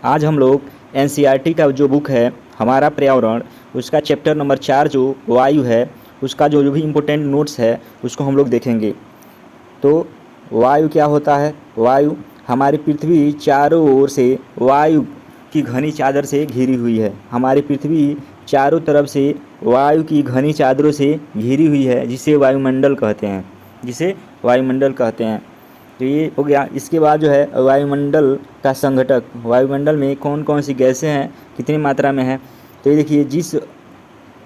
आज हम लोग एनसीईआरटी का जो बुक है हमारा पर्यावरण, उसका चैप्टर नंबर 4 जो वायु है, उसका जो भी इम्पोर्टेंट नोट्स है उसको हम लोग देखेंगे। तो वायु क्या होता है? वायु, हमारी पृथ्वी चारों ओर से वायु की घनी चादर से घिरी हुई है। हमारी पृथ्वी चारों तरफ से वायु की घनी चादरों से घिरी हुई है, जिसे वायुमंडल कहते हैं, जिसे वायुमंडल कहते हैं। तो ये हो गया। इसके बाद जो है वायुमंडल का संघटक, वायुमंडल में कौन कौन सी गैसें हैं, कितनी मात्रा में है। तो ये देखिए,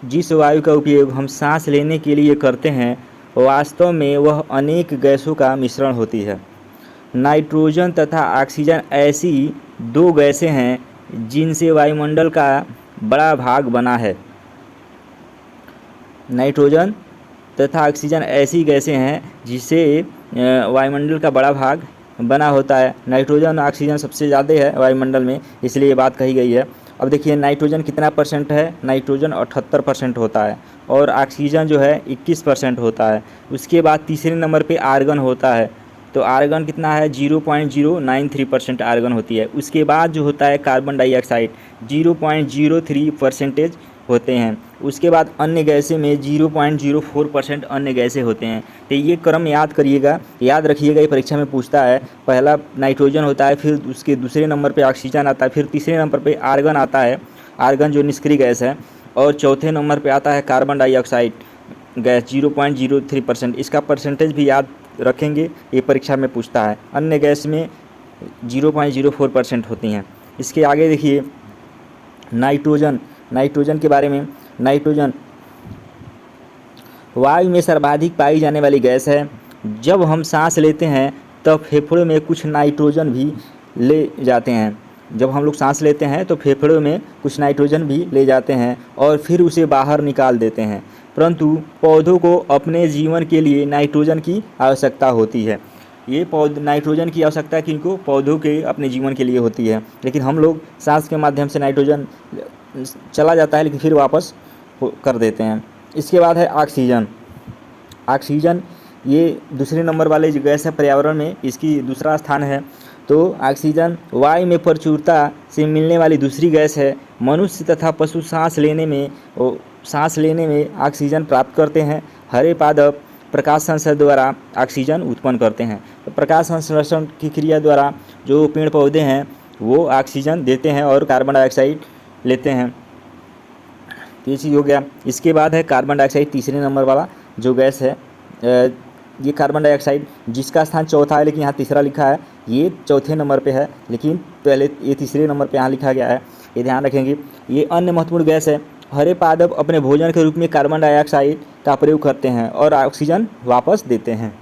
जिस वायु का उपयोग हम सांस लेने के लिए करते हैं वास्तव में वह अनेक गैसों का मिश्रण होती है। नाइट्रोजन तथा ऑक्सीजन ऐसी दो गैसें हैं जिनसे वायुमंडल का बड़ा भाग बना है। नाइट्रोजन तथा ऑक्सीजन ऐसी गैसें हैं जिससे वायुमंडल का बड़ा भाग बना होता है। नाइट्रोजन और ऑक्सीजन सबसे ज़्यादा है वायुमंडल में, इसलिए ये बात कही गई है। अब देखिए नाइट्रोजन कितना परसेंट है? नाइट्रोजन 78% होता है और ऑक्सीजन जो है 21% होता है। उसके बाद तीसरे नंबर पे आर्गन होता है। तो आर्गन कितना है? 0.093% आर्गन होती है। उसके बाद जो होता है कार्बन डाइऑक्साइड 0.03% होते हैं। उसके बाद अन्य गैसें में 0.04% अन्य गैसें होते हैं। तो ये क्रम याद करिएगा, याद रखिएगा, ये परीक्षा में पूछता है। पहला नाइट्रोजन होता है, फिर उसके दूसरे नंबर पे ऑक्सीजन आता है, फिर तीसरे नंबर पे आर्गन आता है, आर्गन जो निष्क्रिय गैस है, और चौथे नंबर पे आता है कार्बन डाइऑक्साइड गैस 0.03%। इसका परसेंटेज भी याद रखेंगे, ये परीक्षा में पूछता है। अन्य गैस में 0.04% होती हैं। इसके आगे देखिए नाइट्रोजन के बारे में। नाइट्रोजन वायु में सर्वाधिक पाई जाने वाली गैस है। जब हम सांस लेते हैं तब फेफड़ों में कुछ नाइट्रोजन भी ले जाते हैं। जब हम लोग सांस लेते हैं तो फेफड़ों में कुछ नाइट्रोजन भी ले जाते हैं और फिर उसे बाहर निकाल देते हैं। परंतु पौधों को अपने जीवन के लिए नाइट्रोजन की आवश्यकता होती है। ये नाइट्रोजन की आवश्यकता किनको? पौधों के अपने जीवन के लिए होती है। लेकिन हम लोग सांस के माध्यम से नाइट्रोजन चला जाता है लेकिन फिर वापस कर देते हैं। इसके बाद है ऑक्सीजन। ऑक्सीजन ये दूसरे नंबर वाले जो गैस है पर्यावरण में, इसकी दूसरा स्थान है। तो ऑक्सीजन वायु में प्रचुरता से मिलने वाली दूसरी गैस है। मनुष्य तथा पशु सांस लेने में ऑक्सीजन प्राप्त करते हैं। हरे पादप प्रकाश संश्लेषण द्वारा ऑक्सीजन उत्पन्न करते हैं। तो प्रकाश संश्लेषण की क्रिया द्वारा जो पेड़ पौधे हैं वो ऑक्सीजन देते हैं और कार्बन डाइऑक्साइड लेते हैं। ये चीज़ हो गया। इसके बाद है कार्बन डाइऑक्साइड, तीसरे नंबर वाला जो गैस है। ये कार्बन डाइऑक्साइड जिसका स्थान चौथा है, लेकिन यहाँ तीसरा लिखा है। ये चौथे नंबर पे है, लेकिन पहले ये तीसरे नंबर पे यहाँ लिखा गया है, ये ध्यान रखेंगे। ये अन्य महत्वपूर्ण गैस है। हरे पादप अपने भोजन के रूप में कार्बन डाइऑक्साइड का प्रयोग करते हैं और ऑक्सीजन वापस देते हैं।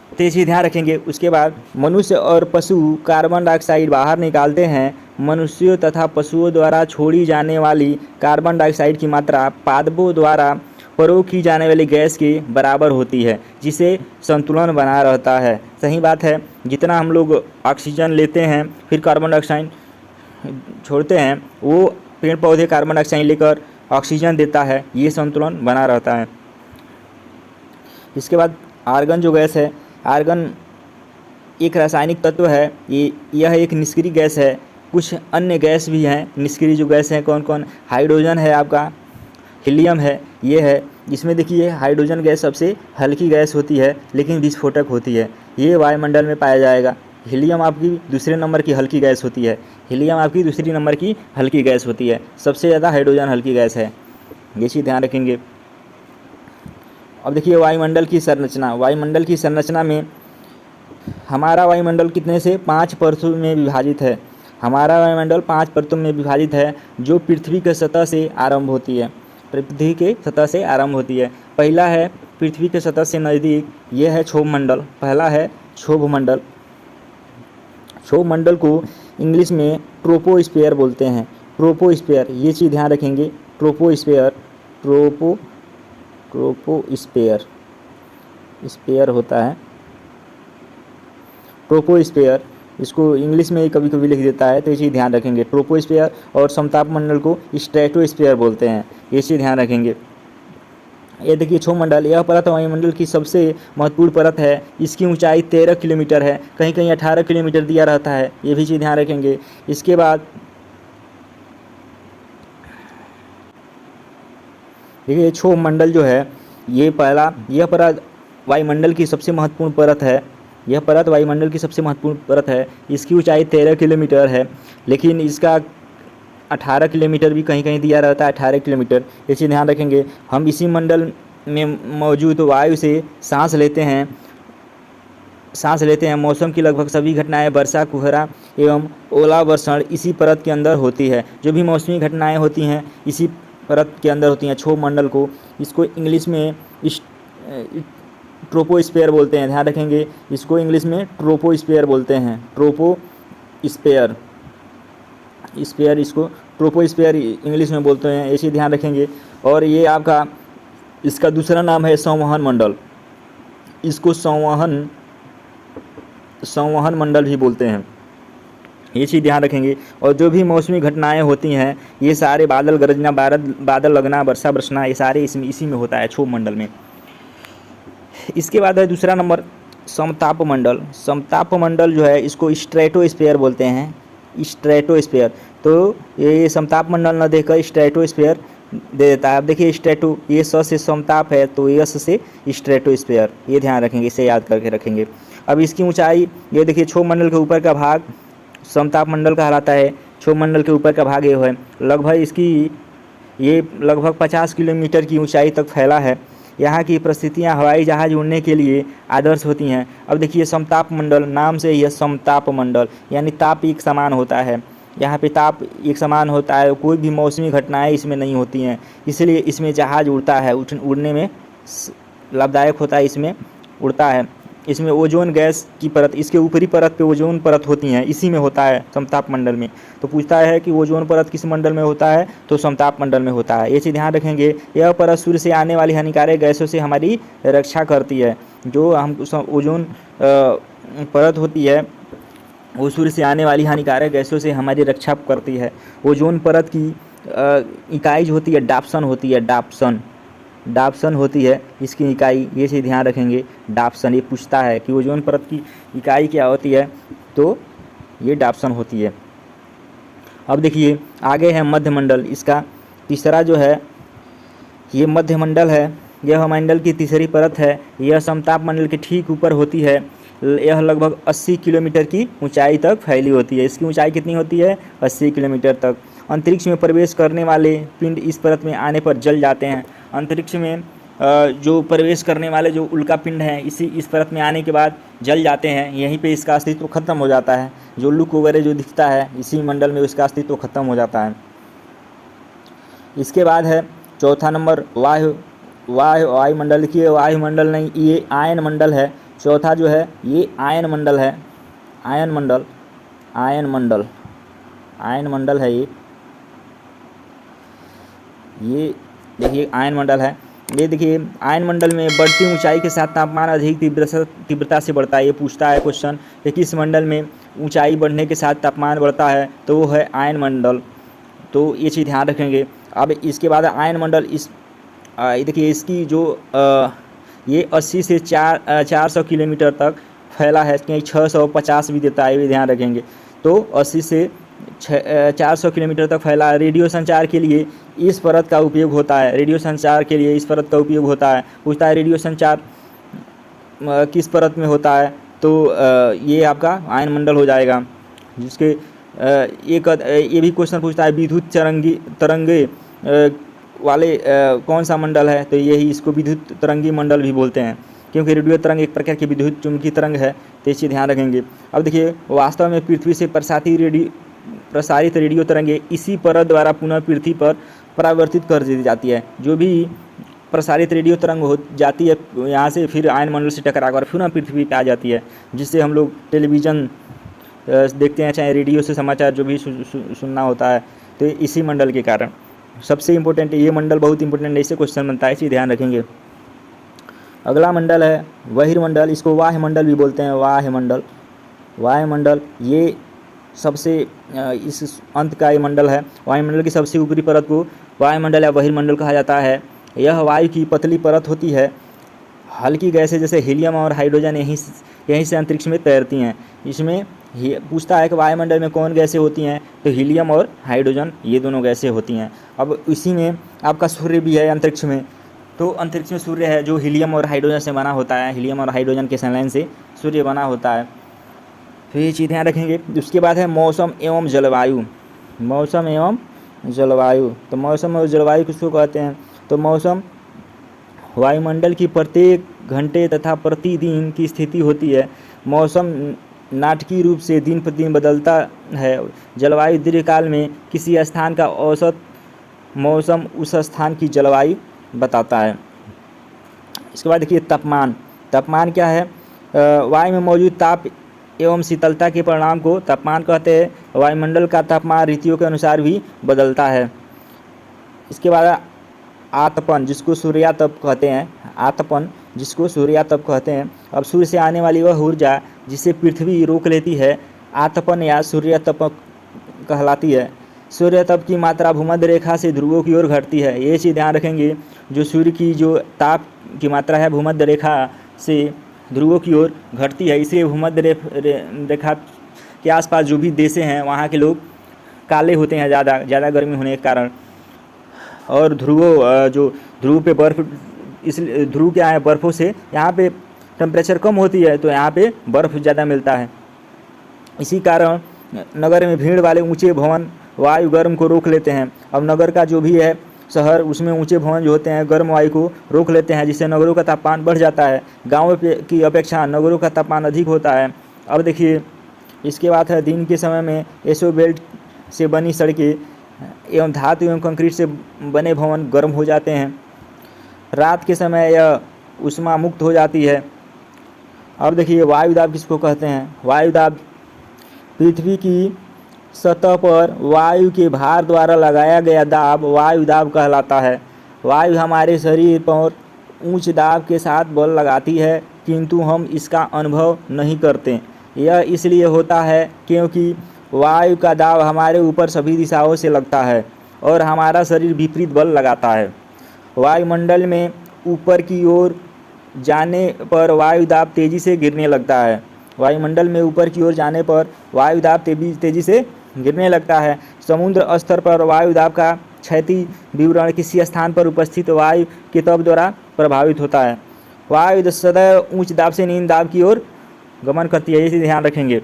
तो ये चीज़ ध्यान रखेंगे। उसके बाद मनुष्य और पशु कार्बन डाइऑक्साइड बाहर निकालते हैं। मनुष्यों तथा पशुओं द्वारा छोड़ी जाने वाली कार्बन डाइऑक्साइड की मात्रा पादपों द्वारा प्रयोग की जाने वाली गैस के बराबर होती है, जिसे संतुलन बना रहता है। सही बात है, जितना हम लोग ऑक्सीजन लेते हैं फिर कार्बन डाइऑक्साइड छोड़ते हैं, वो पेड़ पौधे कार्बन डाइऑक्साइड लेकर ऑक्सीजन देता है, ये संतुलन बना रहता है। इसके बाद आर्गन जो गैस है, आर्गन एक रासायनिक तत्व है। यह एक निष्क्रिय गैस है। कुछ अन्य गैस भी हैं निष्क्रिय जो गैस हैं। कौन कौन? हाइड्रोजन है, आपका हीलियम है, ये है। इसमें देखिए हाइड्रोजन गैस सबसे हल्की गैस होती है लेकिन विस्फोटक होती है। ये वायुमंडल में पाया जाएगा। हीलियम आपकी दूसरे नंबर की हल्की गैस होती है। हीलियम आपकी दूसरी नंबर की हल्की गैस होती है। सबसे ज़्यादा हाइड्रोजन हल्की गैस है, ये चीज़ ध्यान रखेंगे। अब देखिए वायुमंडल की संरचना। वायुमंडल की संरचना में हमारा वायुमंडल कितने से 5 परतों में विभाजित है। हमारा वायुमंडल 5 परतों में विभाजित है जो पृथ्वी के सतह से आरंभ होती है। पृथ्वी के सतह से आरंभ होती है। पहला है पृथ्वी के सतह से नज़दीक, ये है क्षोभ मंडल। पहला है क्षोभ मंडल। क्षोभ मंडल को इंग्लिश में ट्रोपोस्फीयर बोलते हैं। ट्रोपोस्फीयर, ये चीज़ ध्यान रखेंगे। ट्रोपोस्फीयर स्पेयर होता है। ट्रोपोस्फीयर, इसको इंग्लिश में कभी कभी लिख देता है, तो ये चीज़ ध्यान रखेंगे। ट्रोपोस्फीयर और समताप मंडल को स्ट्रेटोस्फीयर बोलते हैं, ये चीज़ ध्यान रखेंगे। ये देखिए क्षोभमंडल, यह परत वायुमंडल की सबसे महत्वपूर्ण परत है। इसकी ऊंचाई 13 किलोमीटर है, कहीं कहीं 18 किलोमीटर दिया रहता है, ये भी चीज़ ध्यान रखेंगे। इसके बाद देखिए क्षोभमंडल जो है ये पहला, यह परत वायुमंडल की सबसे महत्वपूर्ण परत है। यह परत वायुमंडल की सबसे महत्वपूर्ण परत है। इसकी ऊंचाई 13 किलोमीटर है, लेकिन इसका 18 किलोमीटर भी कहीं कहीं दिया रहता है, 18 किलोमीटर, ये चीज़ ध्यान रखेंगे। हम इसी मंडल में मौजूद वायु से सांस लेते हैं। मौसम की लगभग सभी घटनाएं, वर्षा, कोहरा एवं ओलावर्षण इसी परत के अंदर होती है। जो भी मौसमी घटनाएं होती हैं इसी परत के अंदर होती हैं। क्षोभमंडल को, इसको इंग्लिश में ट्रोपोस्फेयर बोलते हैं, ध्यान रखेंगे। इसको इंग्लिश में ट्रोपोस्फेयर बोलते हैं, ट्रोपोस्फेयर इसको ट्रोपोस्फेयर इंग्लिश में बोलते हैं, ऐसे ध्यान रखेंगे। और ये आपका, इसका दूसरा नाम है संवहन मंडल। इसको संवहन मंडल भी बोलते हैं, ये चीज़ ध्यान रखेंगे। और जो भी मौसमी घटनाएं होती हैं, ये सारे बादल गरजना, बादल लगना, वर्षा बरसना, ये सारे इसी में होता है, क्षोभमंडल में। इसके बाद है दूसरा नंबर समताप मंडल। समताप मंडल जो है इसको स्ट्रेटोस्फेयर बोलते हैं, स्ट्रेटोस्फेयर। तो ये समताप मंडल न देकर स्ट्रेटोस्फेयर दे देता है। अब देखिए स्ट्रेटो, ये स से समताप है तो यस से स्ट्रेटोस्फेयर, ये ध्यान रखेंगे, इसे याद करके रखेंगे। अब इसकी ऊंचाई, ये देखिए क्षोभमंडल के ऊपर का भाग समताप मंडल कहलाता है। क्षोभमंडल के ऊपर का भाग ये है, लगभग 50 किलोमीटर की ऊंचाई तक फैला है। यहाँ की परिस्थितियाँ हवाई जहाज उड़ने के लिए आदर्श होती हैं। अब देखिए समताप मंडल, नाम से यह समताप मंडल, यानी ताप एक समान होता है। यहाँ पे ताप एक समान होता है, कोई भी मौसमी घटनाएं इसमें नहीं होती हैं, इसलिए इसमें जहाज उड़ता है, उड़ने में लाभदायक होता है, इसमें उड़ता है। इसमें ओजोन गैस की परत, इसके ऊपरी परत पे ओजोन परत होती हैं, इसी में होता है समताप मंडल में। तो पूछता है कि ओजोन परत किस मंडल में होता है, तो समताप मंडल में होता है, ये चीज़ ध्यान रखेंगे। यह परत सूर्य से आने वाली हानिकारक गैसों से हमारी रक्षा करती है। जो हम ओजोन परत होती है वो सूर्य से आने वाली हानिकारक गैसों से हमारी रक्षा करती है। ओजोन परत की इकाई जो होती है डाप्सन होती है, डाप्सन होती है इसकी इकाई, ये चीज़ ध्यान रखेंगे। डाप्सन, ये पूछता है कि ओजोन परत की इकाई क्या होती है, तो ये डाप्सन होती है। अब देखिए आगे है मध्यमंडल। इसका तीसरा जो है ये मध्यमंडल है। यह मंडल की तीसरी परत है। यह समताप मंडल के ठीक ऊपर होती है। यह लगभग 80 किलोमीटर की ऊंचाई तक फैली होती है। इसकी ऊंचाई कितनी होती है, 80 किलोमीटर तक। अंतरिक्ष में प्रवेश करने वाले पिंड इस परत में आने पर जल जाते हैं। अंतरिक्ष में जो प्रवेश करने वाले जो उल्का पिंड हैं इस परत में आने के बाद जल जाते हैं, यहीं पे इसका अस्तित्व खत्म हो जाता है। जो लुक वगैरह जो दिखता है इसी मंडल में उसका अस्तित्व खत्म हो जाता है। इसके बाद है चौथा नंबर वायुमंडल की, वायुमंडल नहीं, ये आयन मंडल है। चौथा जो है ये आयन मंडल है, आयन मंडल है। ये देखिए आयन मंडल है। ये देखिए आयन मंडल में बढ़ती ऊंचाई के साथ तापमान अधिक तीव्रता से बढ़ता है। ये पूछता है क्वेश्चन कि किस मंडल में ऊंचाई बढ़ने के साथ तापमान बढ़ता है, तो वो है आयन मंडल। तो ये चीज़ ध्यान रखेंगे। अब इसके बाद आयन मंडल, देखिए इसकी जो ये 80 से 400 किलोमीटर तक फैला है, कहीं 650 भी देता है, ये भी ध्यान रखेंगे। तो 80 से 400 किलोमीटर तक फैला है। रेडियो संचार के लिए इस परत का उपयोग होता है, इस परत का उपयोग होता है। पूछता है रेडियो संचार किस परत में होता है, तो ये आपका आयन मंडल हो जाएगा। जिसके ये भी क्वेश्चन पूछता है विद्युत तरंगे वाले कौन सा मंडल है, तो यही, इसको विद्युत तरंगी मंडल भी बोलते हैं, क्योंकि रेडियो तरंग एक प्रकार की विद्युत चुंबकीय तरंग है। तो इसे ध्यान रखेंगे। अब देखिए वास्तव में पृथ्वी से प्रसारित रेडियो तरंगे इसी परत द्वारा पुनः पृथ्वी पर परावर्तित कर दी जाती है। जो भी प्रसारित रेडियो तरंग हो जाती है यहाँ से, फिर आयन मंडल से टकराकर पुनः पृथ्वी पे आ जाती है, जिससे हम लोग टेलीविज़न देखते हैं, चाहे रेडियो से समाचार जो भी सुनना होता है, तो इसी मंडल के कारण। सबसे इम्पोर्टेंट ये मंडल बहुत इंपॉर्टेंट है, इससे क्वेश्चन बनता है, इसे ध्यान रखेंगे। अगला मंडल है बहिर्मंडल। इसको वायुमंडल भी बोलते हैं, वायुमंडल ये सबसे इस अंत का ये मंडल है। वायुमंडल की सबसे ऊपरी परत को वायुमंडल या बहिर्मंडल कहा जाता है। यह वायु की पतली परत होती है। हल्की गैसें जैसे हीलियम और हाइड्रोजन यहीं से अंतरिक्ष में तैरती हैं। इसमें पूछता है कि वायुमंडल में कौन गैसें होती हैं, तो हीलियम और हाइड्रोजन ये दोनों गैसें होती हैं। अब इसी में आपका सूर्य भी है अंतरिक्ष में। तो अंतरिक्ष में सूर्य है जो हीलियम और हाइड्रोजन से बना होता है। हीलियम और हाइड्रोजन के संलयन से सूर्य बना होता है। तो ये चीज़ ध्यान रखेंगे। उसके बाद है मौसम एवं जलवायु। मौसम एवं जलवायु, तो मौसम और जलवायु किसको कहते हैं? तो मौसम वायुमंडल की प्रत्येक घंटे तथा प्रतिदिन की स्थिति होती है। मौसम नाटकीय रूप से दिन प्रतिदिन बदलता है। जलवायु दीर्घकाल में किसी स्थान का औसत मौसम उस स्थान की जलवायु बताता है। इसके बाद देखिए तापमान। तापमान क्या है? वायु में मौजूद ताप एवं शीतलता के परिणाम को तापमान कहते हैं। वायुमंडल का तापमान ऋतुओं के अनुसार भी बदलता है। इसके बाद आतपन, जिसको सूर्यातप कहते हैं। आतपन, जिसको सूर्यातप कहते हैं। अब सूर्य से आने वाली वह ऊर्जा जिसे पृथ्वी रोक लेती है आतपन या सूर्यातप कहलाती है। सूर्यातप की मात्रा भूमध्य रेखा से ध्रुवों की ओर घटती है। ये चीज़ ध्यान रखेंगे, जो सूर्य की जो ताप की मात्रा है भूमध्य रेखा से ध्रुवों की ओर घटती है, इसलिए भूमध्य रेखा के आसपास जो भी देश हैं वहाँ के लोग काले होते हैं ज़्यादा गर्मी होने के कारण। और ध्रुव पे बर्फ़, इसलिए ध्रुव क्या है, बर्फ़ों से यहाँ पे टेम्परेचर कम होती है तो यहाँ पे बर्फ़ ज़्यादा मिलता है। इसी कारण नगर में भीड़ वाले ऊंचे भवन वायु गर्म को रोक लेते हैं। अब नगर का जो भी है शहर, उसमें ऊंचे भवन जो होते हैं गर्म वायु को रोक लेते हैं, जिससे नगरों का तापमान बढ़ जाता है। गाँव की अपेक्षा नगरों का तापमान अधिक होता है। अब देखिए इसके बाद है दिन के समय में एसो बेल्ट से बनी सड़कें एवं धातु एवं कंक्रीट से बने भवन गर्म हो जाते हैं। रात के समय यह ऊष्मा मुक्त हो जाती है। अब देखिए वायुदाब किसको कहते हैं? वायुदाब पृथ्वी की सतह पर वायु के भार द्वारा लगाया गया दाब वायुदाब कहलाता है। वायु हमारे शरीर पर उच्च दाब के साथ बल लगाती है, किंतु हम इसका अनुभव नहीं करते। यह इसलिए होता है क्योंकि वायु का दाब हमारे ऊपर सभी दिशाओं से लगता है और हमारा शरीर विपरीत बल लगाता है। वायुमंडल में ऊपर की ओर जाने पर वायु दाब तेज़ी से गिरने लगता है। वायुमंडल में ऊपर की ओर जाने पर वायु दाब तेज़ी से गिरने लगता है। समुद्र स्तर पर वायु दाब का क्षैतिज विवरण किसी स्थान पर उपस्थित वायु के दबाव द्वारा प्रभावित होता है। वायु सदैव उच्च दाब से निम्न दाब की ओर गमन करती है, इसे ध्यान रखेंगे।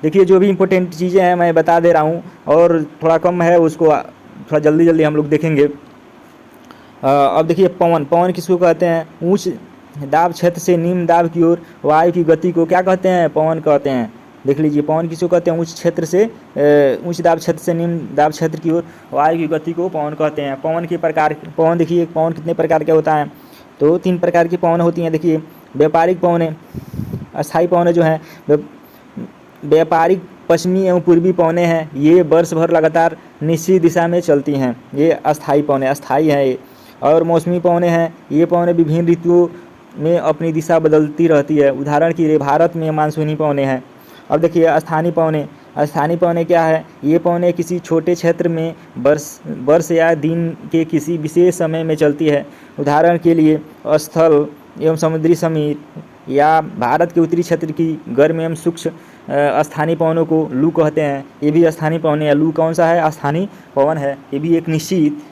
देखिए जो भी इम्पोर्टेंट चीज़ें हैं मैं बता दे रहा हूँ, और थोड़ा कम है उसको थोड़ा जल्दी हम लोग देखेंगे। अब देखिए पवन किसको कहते हैं? उच्च दाब क्षेत्र से निम्न दाब की ओर वायु की गति को क्या कहते हैं? पवन कहते हैं। देख लीजिए पवन किसको कहते हैं? उच्च दाब क्षेत्र से निम्न दाब क्षेत्र की ओर वायु की गति को पवन कहते हैं। पवन के प्रकार, पवन देखिए पवन कितने प्रकार का होता है? तो 3 प्रकार की पवन होती हैं। देखिए व्यापारिक पवन, अस्थायी पवन जो है व्यापारिक पश्चिमी एवं पूर्वी पवनें हैं, ये वर्ष भर लगातार निश्चित दिशा में चलती हैं, ये अस्थायी पवनें, अस्थायी हैं ये। और मौसमी पवनें हैं, ये पवनें विभिन्न ऋतुओं में अपनी दिशा बदलती रहती है। उदाहरण के लिए भारत में मानसूनी पवनें हैं। अब देखिए स्थानीय पवनें। स्थानीय पवनें क्या है? ये पवनें किसी छोटे क्षेत्र में वर्ष या दिन के किसी विशेष समय में चलती है। उदाहरण के लिए स्थल एवं समुद्री समीर या भारत के उत्तरी क्षेत्र की गर्म एवं सूक्ष्म स्थानीय पवनों को लू कहते हैं। ये भी स्थानीय पवन है। लू कौन सा है? स्थानीय पवन है। ये भी एक निश्चित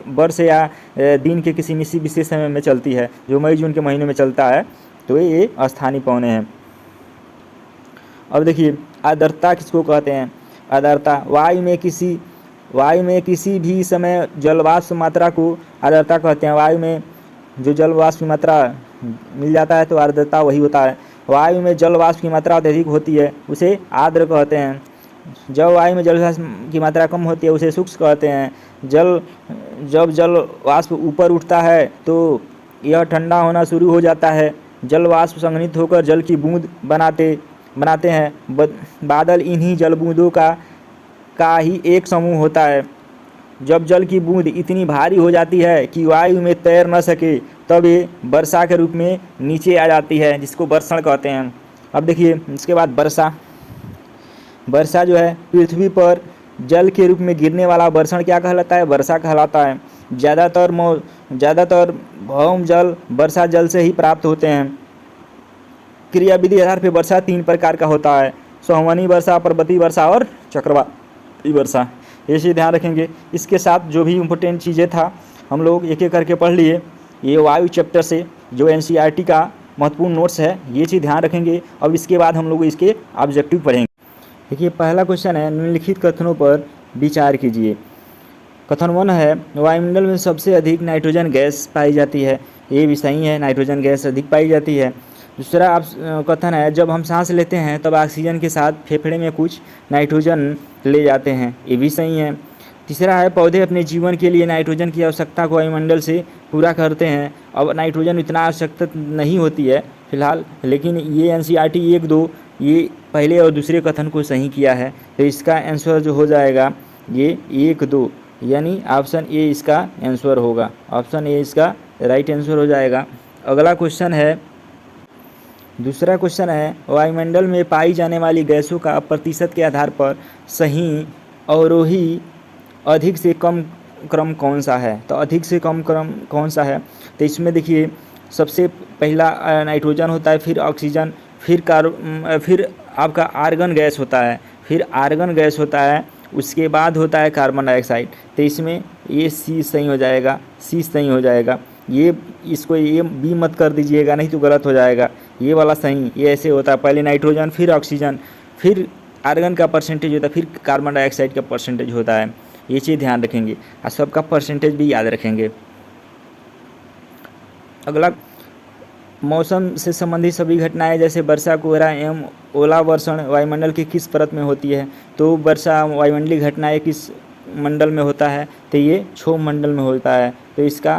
वर्ष या दिन के किसी निश्चित विशेष समय में चलती है, जो मई जून के महीने में चलता है, तो ये स्थानीय पवनें हैं। अब देखिए आर्द्रता किसको कहते हैं? आर्द्रता वायु में किसी भी समय जलवाष्प मात्रा को आर्द्रता कहते हैं। वायु में जो जलवाष्प की मात्रा मिल जाता है तो आर्द्रता वही होता है। वायु में जलवाष्प की मात्रा अत्यधिक होती है, उसे आर्द्र कहते हैं। जब वायु में जलवाष्प की मात्रा कम होती है उसे शुष्क कहते हैं। जब जल वाष्प ऊपर उठता है तो यह ठंडा होना शुरू हो जाता है। जल वाष्प संघनित होकर जल की बूंद बनाते हैं। बादल इन्हीं जल बूंदों का ही एक समूह होता है। जब जल की बूंद इतनी भारी हो जाती है कि वायु में तैर न सके, तब ये वर्षा के रूप में नीचे आ जाती है, जिसको वर्षण कहते हैं। अब देखिए इसके बाद वर्षा जो है पृथ्वी पर जल के रूप में गिरने वाला वर्षण क्या कहलाता है? वर्षा कहलाता है। ज़्यादातर भौम जल वर्षा जल से ही प्राप्त होते हैं। क्रियाविधि आधार पर वर्षा 3 प्रकार का होता है, सोहमनी वर्षा, पर्वतीय वर्षा और चक्रवाती वर्षा। ये चीज़ ध्यान रखेंगे। इसके साथ जो भी इम्पोर्टेंट चीज़ें था हम लोग एक एक करके पढ़ लिए। ये वायु चैप्टर से जो एनसीईआरटी का महत्वपूर्ण नोट्स है, ये चीज़ ध्यान रखेंगे। अब इसके बाद हम लोग इसके ऑब्जेक्टिव पढ़ेंगे। देखिए पहला क्वेश्चन है, निम्नलिखित कथनों पर विचार कीजिए। कथन 1 है, वायुमंडल में सबसे अधिक नाइट्रोजन गैस पाई जाती है। ये भी सही है, नाइट्रोजन गैस अधिक पाई जाती है। दूसरा आप कथन है, जब हम सांस लेते हैं तब ऑक्सीजन के साथ फेफड़े में कुछ नाइट्रोजन ले जाते हैं। ये भी सही है। तीसरा है, पौधे अपने जीवन के लिए नाइट्रोजन की आवश्यकता को वायुमंडल से पूरा करते हैं। अब नाइट्रोजन इतना आवश्यकता नहीं होती है फिलहाल, लेकिन ये एनसीईआरटी 1-2 ये पहले और दूसरे कथन को सही किया है। तो इसका आंसर जो हो जाएगा ये 1-2, यानी ऑप्शन ए इसका आंसर होगा। ऑप्शन ए इसका राइट आंसर हो जाएगा। अगला क्वेश्चन है, दूसरा क्वेश्चन है, वायुमंडल में पाई जाने वाली गैसों का प्रतिशत के आधार पर सही अवरोही अधिक से कम क्रम कौन सा है। तो अधिक से कम क्रम कौन सा है, तो इसमें देखिए सबसे पहला नाइट्रोजन होता है, फिर ऑक्सीजन, फिर आपका आर्गन गैस होता है, फिर आर्गन गैस होता है, उसके बाद होता है कार्बन डाइऑक्साइड। तो इसमें ये सी सही हो जाएगा, सी सही हो जाएगा। ये इसको ये बी मत कर दीजिएगा, नहीं तो गलत हो जाएगा। ये वाला सही, ये ऐसे होता है, पहले नाइट्रोजन, फिर ऑक्सीजन, फिर आर्गन का परसेंटेज होता है, फिर कार्बन डाइऑक्साइड का परसेंटेज होता है। ये चीज़ ध्यान रखेंगे और सबका परसेंटेज भी याद रखेंगे। अगला, मौसम से संबंधित सभी घटनाएं जैसे वर्षा, कोहरा एवं ओलावर्षण वायुमंडल की किस परत में होती है। तो वर्षा वायुमंडलीय घटनाएं किस मंडल में होता है, तो ये क्षोभ मंडल में होता है। तो इसका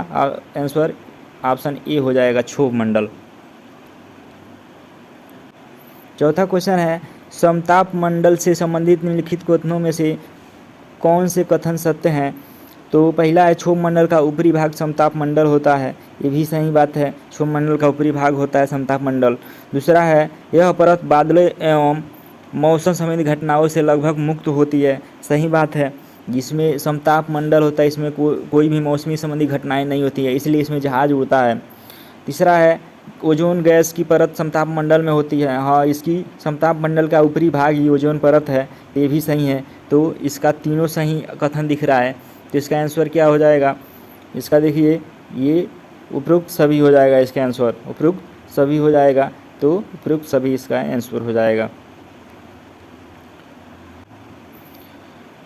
आंसर ऑप्शन ए हो जाएगा, क्षोभ मंडल। चौथा क्वेश्चन है, समताप मंडल से संबंधित निम्नलिखित कथनों में से कौन से कथन सत्य हैं। तो पहला है, क्षोभ मंडल का ऊपरी भाग समताप मंडल होता है। ये भी सही बात है, क्षोभ मंडल का ऊपरी भाग होता है समताप मंडल। दूसरा है, यह परत बादलों एवं मौसम संबंधी घटनाओं से लगभग मुक्त होती है। सही बात है, जिसमें समताप मंडल होता है इसमें कोई भी मौसमी संबंधी घटनाएं नहीं होती है, इसलिए इसमें जहाज उड़ता है। तीसरा है, ओजोन गैस की परत समताप मंडल में होती है। हाँ, इसकी समताप मंडल का ऊपरी भाग ही ओजोन परत है, ये भी सही है। तो इसका तीनों सही कथन दिख रहा है। तो इसका आंसर क्या हो जाएगा, इसका देखिए ये उपरोक्त सभी हो जाएगा, इसका आंसर उपरोक्त सभी हो जाएगा। तो उपरोक्त सभी इसका आंसर हो जाएगा।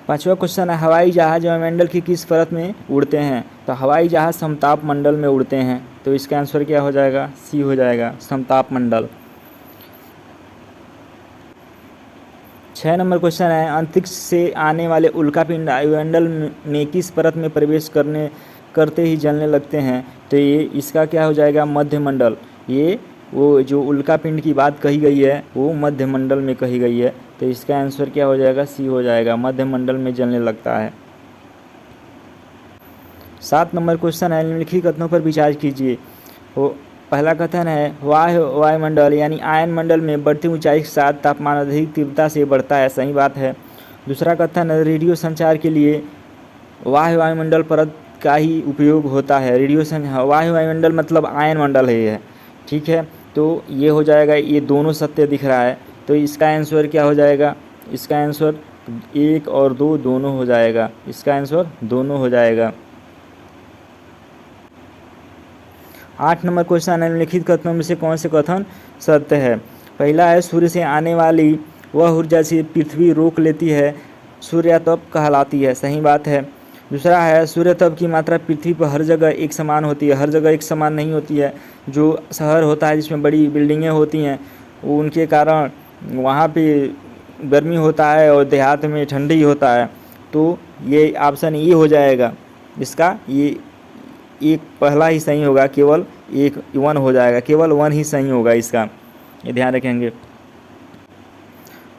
पांचवा क्वेश्चन है, हवाई जहाज वायुमंडल की किस परत में उड़ते हैं। तो हवाई जहाज समताप मंडल में उड़ते हैं। तो इसका आंसर क्या हो जाएगा, सी हो जाएगा, समताप मंडल। 6 नंबर क्वेश्चन है, अंतरिक्ष से आने वाले उल्कापिंड वायुमंडल में किस परत में प्रवेश करते ही जलने लगते हैं। तो ये इसका क्या हो जाएगा, मध्य मंडल। ये वो जो उल्कापिंड की बात कही गई है वो मध्य मंडल में कही गई है। तो इसका आंसर क्या हो जाएगा, सी हो जाएगा, मध्य मंडल में जलने लगता है। 7 नंबर क्वेश्चन है, निम्नलिखित कथनों पर विचार कीजिए। वो पहला कथन है, वायुमंडल यानी आयन मंडल में बढ़ती ऊंचाई के साथ तापमान अधिक तीव्रता से बढ़ता है। सही बात है। दूसरा कथन है, रेडियो संचार के लिए वायुमंडल परत का ही उपयोग होता है। वायुमंडल मतलब आयन मंडल है ये, ठीक है। तो ये हो जाएगा, ये दोनों सत्य दिख रहा है। तो इसका आंसर क्या हो जाएगा, इसका आंसर 1 और 2 दोनों हो जाएगा। इसका आंसर दोनों हो जाएगा। 8 नंबर क्वेश्चन है, निम्नलिखित कथनों में से कौन से कथन सत्य है। पहला है, सूर्य से आने वाली वह ऊर्जा से पृथ्वी रोक लेती है, सूर्यातप कहलाती है। सही बात है। दूसरा है, सूर्यातप की मात्रा पृथ्वी पर हर जगह एक समान होती है। हर जगह एक समान नहीं होती है। जो शहर होता है जिसमें बड़ी बिल्डिंगें होती हैं, उनके कारण वहाँ पे गर्मी होता है और देहात में ठंडी होता है। तो ये ऑप्शन ये हो जाएगा, इसका ये एक पहला ही सही होगा, केवल 1 हो जाएगा, केवल 1 ही सही होगा इसका, ये ध्यान रखेंगे।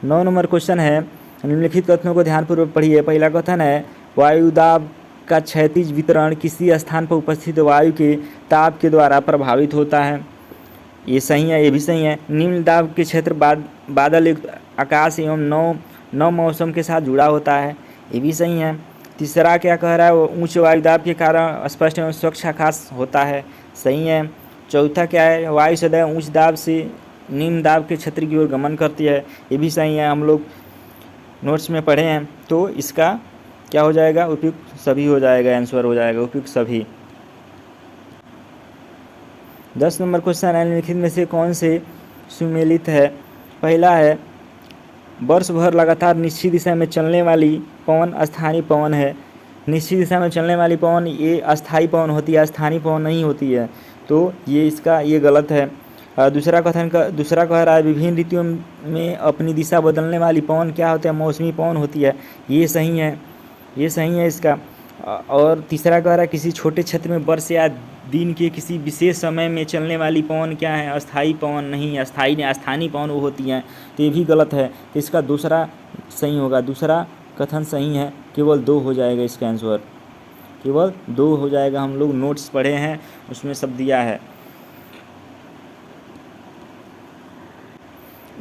9 नंबर क्वेश्चन है, निम्नलिखित कथनों को ध्यानपूर्वक पढ़िए। पहला कथन है, वायुदाब का क्षैतिज वितरण किसी स्थान पर उपस्थित वायु के ताप के द्वारा प्रभावित होता है। ये सही है, ये भी सही है। निम्न दाब के क्षेत्र बादल युक्त आकाश एवं नौ मौसम के साथ जुड़ा होता है। ये भी सही है। तीसरा क्या कह रहा है, वो उच्च वायुदाब के कारण स्पष्ट एवं स्वच्छ आकाश होता है, सही है। चौथा क्या है, वायु सदैव उच्च दाब से निम्न दाब के क्षेत्र की ओर गमन करती है, ये भी सही है, हम लोग नोट्स में पढ़े हैं। तो इसका क्या हो जाएगा, उपयुक्त सभी हो जाएगा, आंसर हो जाएगा उपयुक्त सभी। 10 नंबर क्वेश्चन है, निम्नलिखित में से कौन से सुमेलित है। पहला है, वर्ष भर लगातार निश्चित दिशा में चलने वाली पवन अस्थायी पवन है। निश्चित दिशा में चलने वाली पवन ये अस्थायी पवन होती है, स्थानीय पवन नहीं होती है, तो ये इसका ये गलत है। दूसरा कह रहा है, विभिन्न ऋतुओं में अपनी दिशा बदलने वाली पवन क्या होता है, मौसमी पवन होती है, ये सही है, ये सही है इसका। और तीसरा कह रहा है, किसी छोटे क्षेत्र में वर्ष या दिन के किसी विशेष समय में चलने वाली पवन क्या है, अस्थायी पवन नहीं, स्थानीय पवन वो होती हैं, तो ये भी गलत है। तो इसका दूसरा सही होगा, दूसरा कथन सही है, केवल 2 हो जाएगा इसका आंसर, केवल 2 हो जाएगा। हम लोग नोट्स पढ़े हैं, उसमें सब दिया है।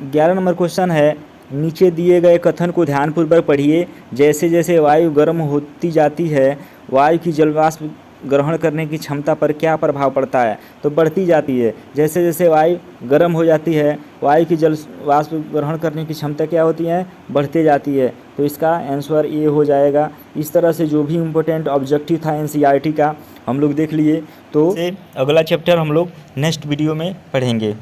11 नंबर क्वेश्चन है, नीचे दिए गए कथन को ध्यानपूर्वक पढ़िए। जैसे जैसे वायु गर्म होती जाती है, वायु की जलवाष्प ग्रहण करने की क्षमता पर क्या प्रभाव पड़ता है, तो बढ़ती जाती है। जैसे जैसे वायु गर्म हो जाती है, वायु की जल वाष्प ग्रहण करने की क्षमता क्या होती है, बढ़ते जाती है, तो इसका आंसर ये हो जाएगा। इस तरह से जो भी इम्पोर्टेंट ऑब्जेक्टिव था एनसीईआरटी का हम लोग देख लिए। तो अगला चैप्टर हम लोग नेक्स्ट वीडियो में पढ़ेंगे।